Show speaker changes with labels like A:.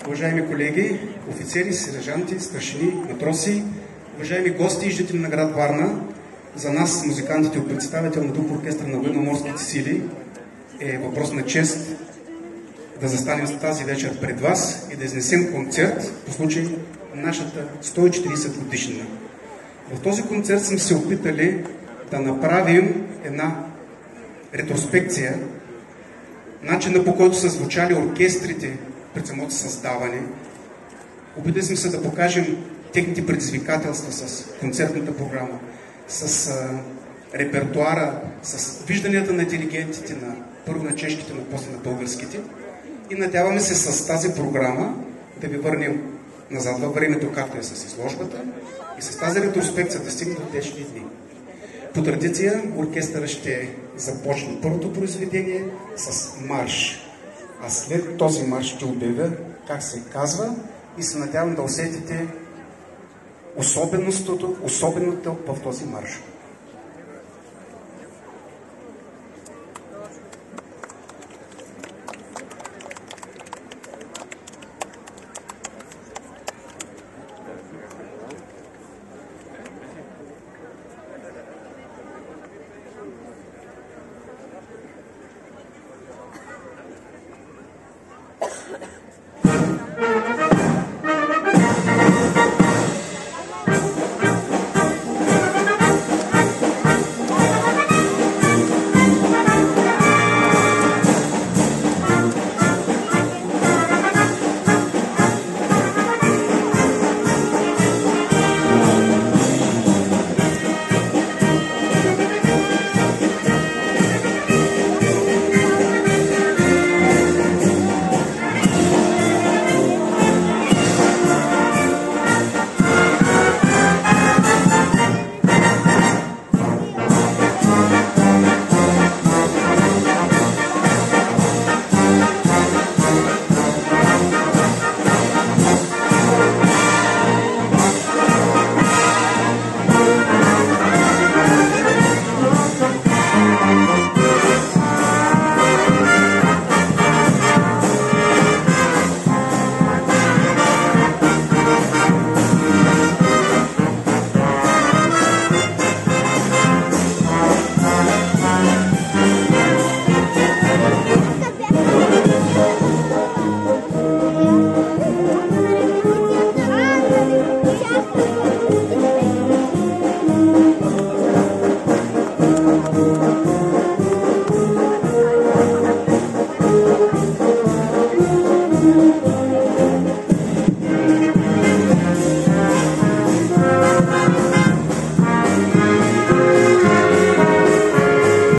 A: уважаеми колеги, офицери, сержанти, старшини, матроси, уважаеми гости и жители на град Варна, за нас, музикантите от представителна дух оркестър на Военноморските сили, е въпрос на чест да застанем тази вечер пред вас и да изнесем концерт по случай на нашата 140 годишнина. В този концерт сме се опитали да направим една ретроспекция, начина по който са звучали оркестрите пред самото създаване. Опитали сме се да покажем техните предизвикателства с концертната програма, с репертуара, с вижданията на диригентите, първо на чешките, но после на българските. И надяваме се с тази програма да ви върнем назад във времето, както е с изложбата, и с тази ретроспекция да стигнем до днешни дни. По традиция оркестъра ще започне първото произведение с марш. А след този марш ще обявя как се казва и се надявам да усетите особеното в този марш.